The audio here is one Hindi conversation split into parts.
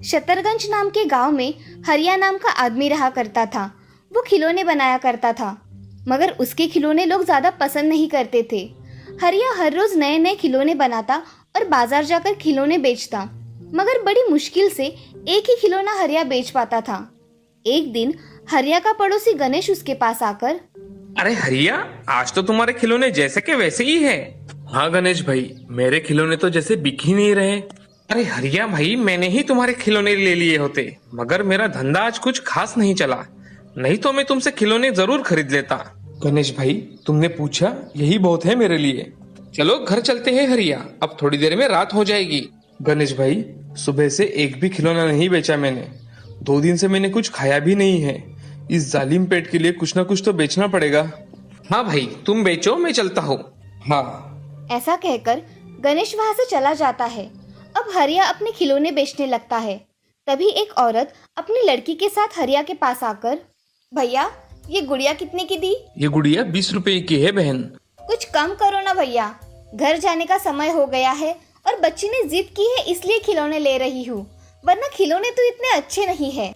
शतरगंज नाम के गांव में हरिया नाम का आदमी रहा करता था। वो खिलौने बनाया करता था, मगर उसके खिलौने लोग ज़्यादा पसंद नहीं करते थे। हरिया हर रोज़ नए नए खिलौने बनाता और बाजार जाकर खिलौने बेचता, मगर बड़ी मुश्किल से एक ही खिलौना हरिया बेच पाता था। एक दिन हरिया का पड़ोसी गणेश उसके पास आकर, अरे हरिया, आज तो तुम्हारे खिलौने जैसे के वैसे ही है। हाँ गणेश भाई, मेरे खिलौने तो जैसे बिक ही नहीं रहे। अरे हरिया भाई, मैंने ही तुम्हारे खिलौने ले लिए होते, मगर मेरा धंधा आज कुछ खास नहीं चला, नहीं तो मैं तुमसे खिलौने जरूर खरीद लेता। गणेश भाई, तुमने पूछा यही बहुत है मेरे लिए। चलो घर चलते हैं हरिया, अब थोड़ी देर में रात हो जाएगी। गणेश भाई, सुबह से एक भी खिलौना नहीं बेचा मैंने। 2 दिन से मैंने कुछ खाया भी नहीं है। इस जालिम पेट के लिए कुछ ना कुछ तो बेचना पड़ेगा। हाँ भाई, तुम बेचो, मैं चलता हूँ। हाँ। ऐसा कहकर गणेश वहां से चला जाता है। अब हरिया अपने खिलौने बेचने लगता है। तभी एक औरत अपनी लड़की के साथ हरिया के पास आकर, भैया ये गुड़िया कितने की दी? ये गुड़िया 20 रुपए की है बहन। कुछ कम करो ना भैया, घर जाने का समय हो गया है और बच्ची ने जिद की है इसलिए खिलौने ले रही हूँ, वरना खिलौने तो इतने अच्छे नहीं है।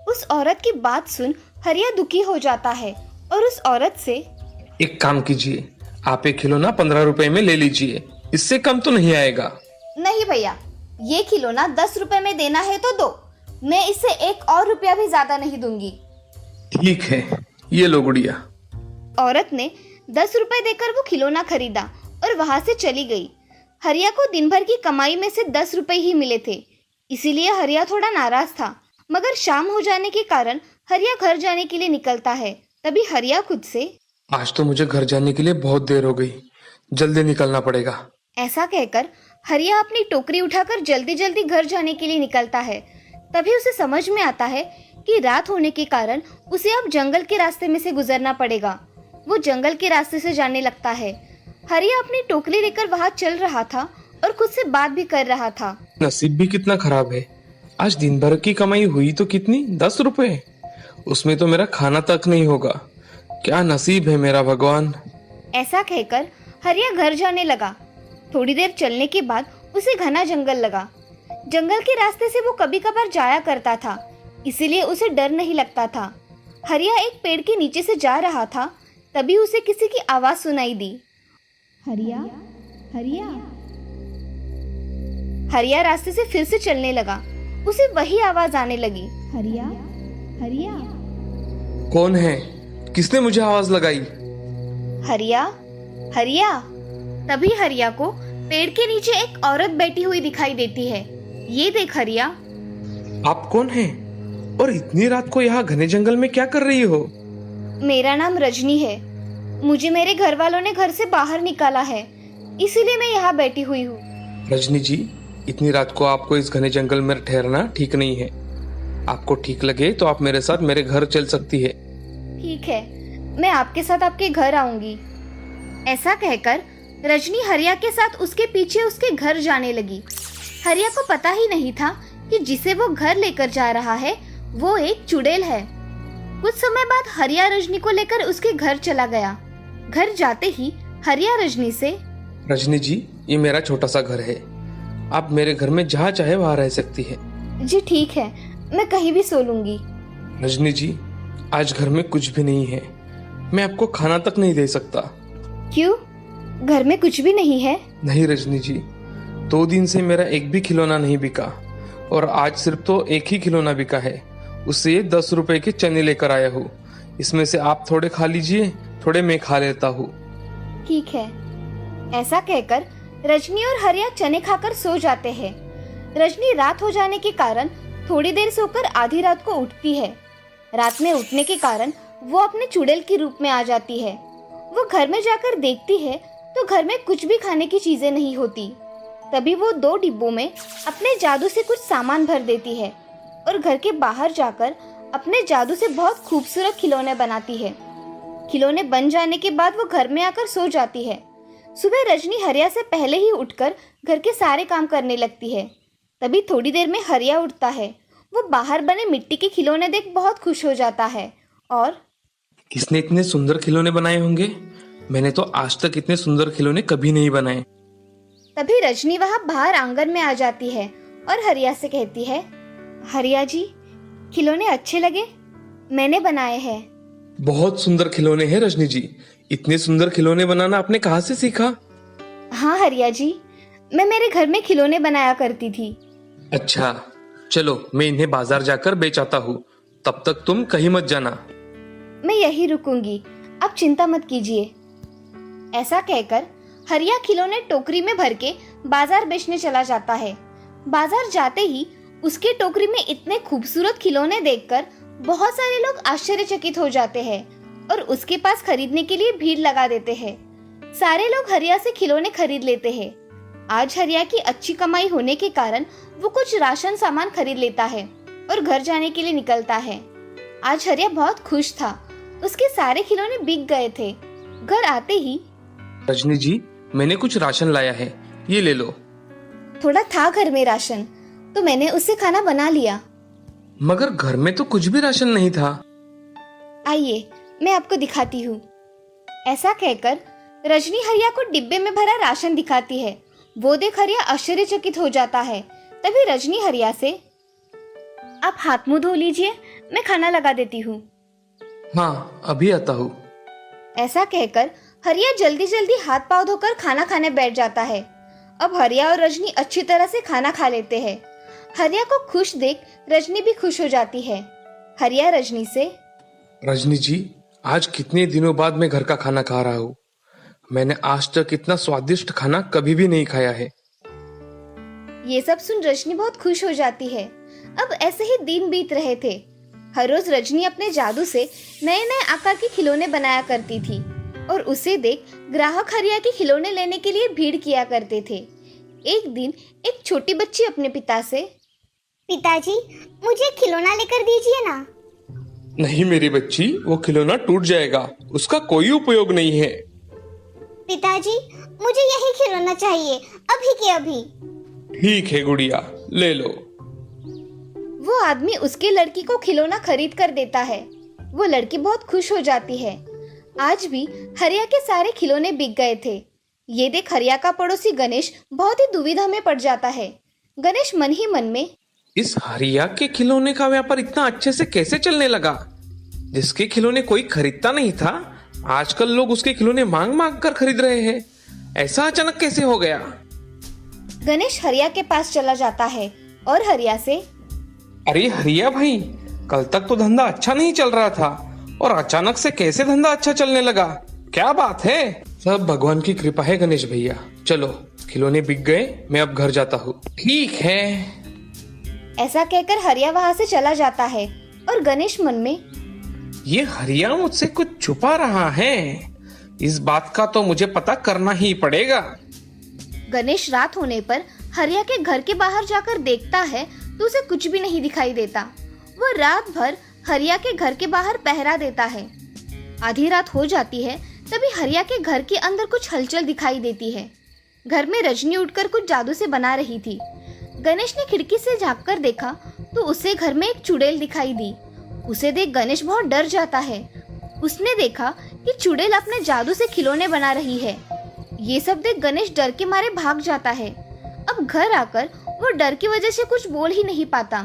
उस औरत की बात सुन हरिया दुखी हो जाता है और उस औरत से, एक काम कीजिए, आप एक खिलौना 15 रुपए में ले लीजिए, इससे कम तो नहीं आएगा। नहीं भैया, ये खिलौना 10 रुपए में देना है तो दो, मैं इससे एक और रुपया भी ज्यादा नहीं दूंगी। ठीक है, ये लो गुड़िया। औरत ने 10 रुपए देकर वो खिलौना खरीदा और वहां से चली गई। हरिया को दिन भर की कमाई में से 10 रुपए ही मिले थे, इसीलिए हरिया थोड़ा नाराज था। मगर शाम हो जाने के कारण हरिया घर जाने के लिए निकलता है। तभी हरिया खुद से, आज तो मुझे घर जाने के लिए बहुत देर हो गई, जल्दी निकलना पड़ेगा। ऐसा कहकर हरिया अपनी टोकरी उठाकर जल्दी जल्दी घर जाने के लिए निकलता है। तभी उसे समझ में आता है कि रात होने के कारण उसे अब जंगल के रास्ते में से गुजरना पड़ेगा। वो जंगल के रास्ते से जाने लगता है। हरिया अपनी टोकरी लेकर वहां चल रहा था और खुद से बात भी कर रहा था। नसीब भी कितना खराब है, आज दिन भर की कमाई हुई तो कितनी, 10 रुपए, उसमें तो मेरा खाना तक नहीं होगा। क्या नसीब है मेरा भगवान। ऐसा कहकर हरिया घर जाने लगा। थोड़ी देर चलने के बाद उसे घना जंगल लगा। जंगल के रास्ते से वो कभी कभार जाया करता था, इसीलिए उसे डर नहीं लगता था। हरिया एक पेड़ के नीचे से जा रहा था, तभी उसे किसी की आवाज सुनाई दी, हरिया हरिया। हरिया रास्ते से फिर से चलने लगा। उसे वही आवाज आने लगी, हरिया हरिया। कौन है? किसने मुझे आवाज लगाई? हरिया हरिया। तभी हरिया को पेड़ के नीचे एक औरत बैठी हुई दिखाई देती है। ये देख हरिया। आप कौन हैं? और इतनी रात को यहाँ घने जंगल में क्या कर रही हो? मेरा नाम रजनी है। मुझे मेरे घर वालों ने घर से बाहर निकाला है, इसीलिए मैं यहाँ बैठी हुई हूँ। रजनी जी, इतनी रात को आपको इस घने जंगल में ठहरना ठीक नहीं है। आपको ठीक लगे तो आप मेरे साथ मेरे घर चल सकती है। ठीक है, मैं आपके साथ आपके घर आऊंगी। ऐसा कहकर रजनी हरिया के साथ उसके पीछे उसके घर जाने लगी। हरिया को पता ही नहीं था कि जिसे वो घर लेकर जा रहा है वो एक चुड़ैल है। कुछ समय बाद हरिया रजनी को लेकर उसके घर चला गया। घर जाते ही हरिया रजनी से, रजनी जी, ये मेरा छोटा सा घर है, आप मेरे घर में जहाँ चाहे वहाँ रह सकती है। जी ठीक है, मैं कहीं भी सो लूंगी। रजनी जी, आज घर में कुछ भी नहीं है, मैं आपको खाना तक नहीं दे सकता। क्यों, घर में कुछ भी नहीं है? नहीं रजनी जी, 2 दिन से मेरा एक भी खिलौना नहीं बिका और आज सिर्फ तो एक ही खिलौना बिका है, उससे ये 10 रुपए के चने लेकर आया हूँ। इसमें से आप थोड़े खा लीजिए, थोड़े मैं खा लेता हूँ। ठीक है। ऐसा कहकर रजनी और हरिया चने खाकर सो जाते हैं। रजनी रात हो जाने के कारण थोड़ी देर सोकर आधी रात को उठती है। रात में उठने के कारण वो अपने चुड़ैल के रूप में आ जाती है। वो घर में जाकर देखती है तो घर में कुछ भी खाने की चीजें नहीं होती। तभी वो 2 डिब्बों में अपने जादू से कुछ सामान भर देती है और घर के बाहर जाकर अपने जादू से बहुत खूबसूरत खिलौने बनाती है। खिलौने बन जाने के बाद वो घर में आकर सो जाती है। सुबह रजनी हरिया से पहले ही उठकर घर के सारे काम करने लगती है। तभी थोड़ी देर में हरिया उठता है। वो बाहर बने मिट्टी के खिलौने देख बहुत खुश हो जाता है और, किसने इतने सुंदर खिलौने बनाए होंगे? मैंने तो आज तक इतने सुंदर खिलौने कभी नहीं बनाए। तभी रजनी वहां बाहर आंगन में आ जाती है और हरिया से कहती है, हरिया जी, खिलौने अच्छे लगे? मैंने बनाए हैं। बहुत सुंदर खिलौने हैं रजनी जी। इतने सुंदर खिलौने बनाना आपने कहाँ से सीखा? हाँ हरिया जी, मैं मेरे घर में खिलौने बनाया करती थी। अच्छा, चलो मैं इन्हें बाजार जाकर बेच आता हूँ। तब तक तुम कहीं मत जाना। मैं यही रुकूंगी, आप चिंता मत कीजिए। ऐसा कहकर हरिया खिलौने टोकरी में भर के बाजार बेचने चला जाता है। बाजार जाते ही उसकी टोकरी में इतने खूबसूरत खिलौने देखकर बहुत सारे लोग आश्चर्यचकित हो जाते हैं और उसके पास खरीदने के लिए भीड़ लगा देते हैं। सारे लोग हरिया से खिलौने खरीद लेते हैं। आज हरिया की अच्छी कमाई होने के कारण वो कुछ राशन सामान खरीद लेता है और घर जाने के लिए निकलता है। आज हरिया बहुत खुश था। उसके सारे खिलौने बिक गए थे। घर आते ही रजनी जी, मैंने कुछ राशन लाया है, ये ले लो। थोड़ा था घर में राशन, तो मैंने उससे खाना बना लिया। मगर घर में तो कुछ भी राशन नहीं था। आइए, मैं आपको दिखाती हूँ। ऐसा कहकर रजनी हरिया को डिब्बे में भरा राशन दिखाती है। वो देख हरिया आश्चर्यचकित हो जाता है। तभी रजनी हरिया से, आप हाथ मुंह धो लीजिए, मैं खाना लगा देती हूँ। हाँ, अभी आता हूँ। ऐसा कहकर हरिया जल्दी जल्दी हाथ पांव धोकर खाना खाने बैठ जाता है। अब हरिया और रजनी अच्छी तरह से खाना खा लेते हैं। हरिया को खुश देख रजनी भी खुश हो जाती है। हरिया रजनी से, रजनी जी, आज कितने दिनों बाद मैं घर का खाना खा रहा हूँ। मैंने आज तक इतना स्वादिष्ट खाना कभी भी नहीं खाया है। ये सब सुन रजनी बहुत खुश हो जाती है। अब ऐसे ही दिन बीत रहे थे। हर रोज रजनी अपने जादू से नए नए आकार के खिलौने बनाया करती थी और उसे देख ग्राहक हरिया के खिलौने लेने के लिए भीड़ किया करते थे। एक दिन एक छोटी बच्ची अपने पिता से, पिताजी, मुझे खिलौना लेकर दीजिए ना। नहीं मेरी बच्ची, वो खिलौना टूट जाएगा, उसका कोई उपयोग नहीं है। पिताजी, मुझे यही खिलौना चाहिए, अभी के अभी। ठीक है गुड़िया, ले लो। वो आदमी उसकी लड़की को खिलौना खरीद कर देता है। वो लड़की बहुत खुश हो जाती है। आज भी हरिया के सारे खिलौने बिक गए थे। ये देख हरिया का पड़ोसी गणेश बहुत ही दुविधा में पड़ जाता है। गणेश मन ही मन में, इस हरिया के खिलौने का व्यापार इतना अच्छे से कैसे चलने लगा? जिसके खिलौने कोई खरीदता नहीं था, आजकल लोग उसके खिलौने मांग मांग कर खरीद रहे हैं। ऐसा अचानक कैसे हो गया? गणेश हरिया के पास चला जाता है और हरिया से, अरे हरिया भाई, कल तक तो धंधा अच्छा नहीं चल रहा था और अचानक से कैसे धंधा अच्छा चलने लगा? क्या बात है? सब भगवान की कृपा है गणेश भैया। चलो, खिलौने बिक गए, मैं अब घर जाता हूँ। ठीक है। ऐसा कहकर हरिया वहां से चला जाता है और गणेश मन में, ये हरिया मुझसे कुछ छुपा रहा है। इस बात का तो मुझे पता करना ही पड़ेगा। गणेश रात होने पर हरिया के घर के बाहर जाकर देखता है तो उसे कुछ भी नहीं दिखाई देता। वो रात भर हरिया के घर के बाहर पहरा देता है। आधी रात हो जाती है, तभी हरिया के घर के अंदर कुछ हलचल दिखाई देती है। घर में रजनी उठकर कुछ जादू से बना रही थी। गणेश ने खिड़की से झांककर देखा तो उसे घर में एक चुड़ैल दिखाई दी। उसे देख गणेश बहुत डर जाता है। उसने देखा कि चुड़ैल अपने जादू से खिलौने बना रही है। ये सब देख गणेश डर के मारे भाग जाता है। अब घर आकर वो डर की वजह से कुछ बोल ही नहीं पाता।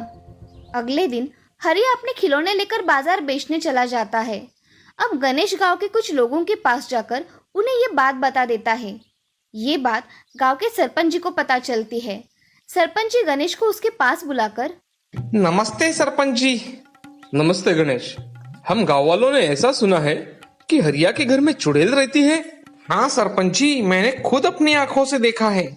अगले दिन हरिया अपने खिलौने लेकर बाजार बेचने चला जाता है। अब गणेश गांव के कुछ लोगों के पास जाकर उन्हें ये बात बता देता है। ये बात गांव के सरपंच जी को पता चलती है। सरपंच जी गणेश को उसके पास बुलाकर, नमस्ते सरपंच जी। नमस्ते गणेश। हम गांव वालों ने ऐसा सुना है कि हरिया के घर में चुड़ैल रहती है। हाँ सरपंच जी, मैंने खुद अपनी आंखों से देखा है।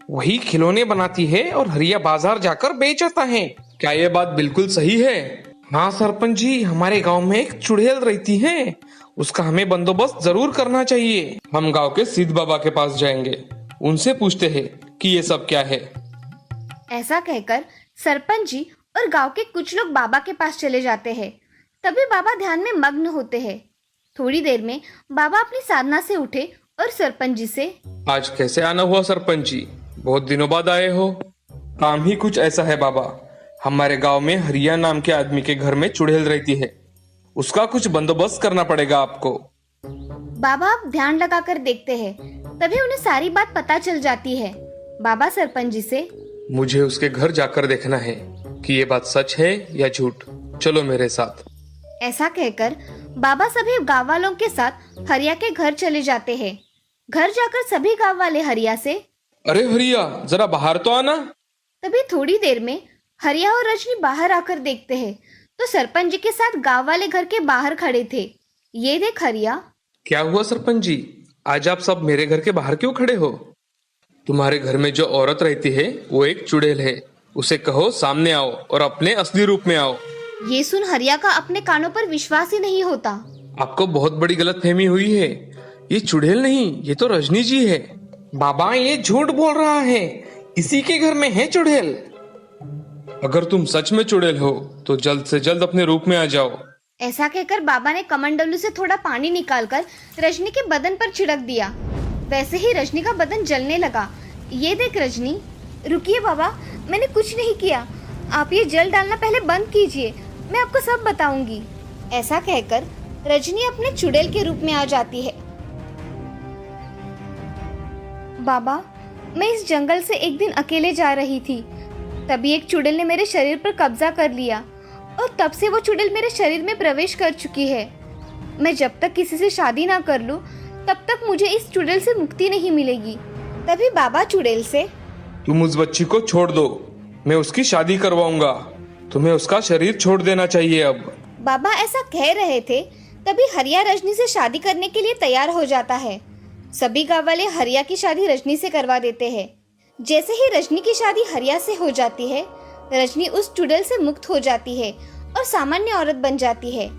वही खिलौने बनाती है और हरिया बाजार जाकर बेच आता है। क्या ये बात बिल्कुल सही है? हाँ सरपंच जी, हमारे गांव में एक चुड़ैल रहती है। उसका हमें बंदोबस्त जरूर करना चाहिए। हम गांव के सिद्ध बाबा के पास जाएंगे, उनसे पूछते हैं कि ये सब क्या है। ऐसा कहकर सरपंच जी और गांव के कुछ लोग बाबा के पास चले जाते हैं। तभी बाबा ध्यान में मग्न होते हैं। थोड़ी देर में बाबा अपनी साधना से उठे और सरपंच जी से, आज कैसे आना हुआ सरपंच जी? बहुत दिनों बाद आए हो। काम ही कुछ ऐसा है बाबा, हमारे गांव में हरिया नाम के आदमी के घर में चुड़ैल रहती है। उसका कुछ बंदोबस्त करना पड़ेगा आपको। बाबा अब ध्यान लगाकर देखते हैं। तभी उन्हें सारी बात पता चल जाती है। बाबा सरपंच जी से, मुझे उसके घर जाकर देखना है कि ये बात सच है या झूठ। चलो मेरे साथ। ऐसा कहकर बाबा सभी गांव वालों के साथ हरिया के घर चले जाते हैं। घर जाकर सभी गांव वाले हरिया से, अरे हरिया, जरा बाहर तो आना। तभी थोड़ी देर में हरिया और रजनी बाहर आकर देखते हैं तो सरपंच जी के साथ गांव वाले घर के बाहर खड़े थे। ये देख हरिया। क्या हुआ सरपंच जी, आज आप सब मेरे घर के बाहर क्यों खड़े हो? तुम्हारे घर में जो औरत रहती है वो एक चुड़ैल है, उसे कहो सामने आओ और अपने असली रूप में आओ। ये सुन हरिया का अपने कानों पर विश्वास ही नहीं होता। आपको बहुत बड़ी गलतफहमी हुई है, ये चुड़ैल नहीं, ये तो रजनी जी है। बाबा ये झूठ बोल रहा है, इसी के घर में है चुड़ैल। अगर तुम सच में चुड़ैल हो तो जल्द से जल्द अपने रूप में आ जाओ। ऐसा कहकर बाबा ने कमंडलू से थोड़ा पानी निकालकर रजनी के बदन पर छिड़क दिया। वैसे ही रजनी का बदन जलने लगा। ये देख रजनी। रुकिए बाबा, मैंने कुछ नहीं किया, आप ये जल डालना पहले बंद कीजिए, मैं आपको सब बताऊंगी। ऐसा कहकर रजनी अपने चुड़ैल के रूप में आ जाती है। बाबा, मैं इस जंगल से एक दिन अकेले जा रही थी, तभी एक चुड़ैल ने मेरे शरीर पर कब्जा कर लिया और तब से वो चुड़ैल मेरे शरीर में प्रवेश कर चुकी है। मैं जब तक किसी से शादी ना कर लूं, तब तक मुझे इस चुड़ैल से मुक्ति नहीं मिलेगी। तभी बाबा चुड़ैल से, तुम उस बच्ची को छोड़ दो, मैं उसकी शादी करवाऊंगा, तुम्हें उसका शरीर छोड़ देना चाहिए अब। बाबा ऐसा कह रहे थे तभी हरिया रजनी से शादी करने के लिए तैयार हो जाता है। सभी गांव वाले हरिया की शादी रजनी से करवा देते हैं। जैसे ही रजनी की शादी हरिया से हो जाती है, रजनी उस चुड़ैल से मुक्त हो जाती है और सामान्य औरत बन जाती है।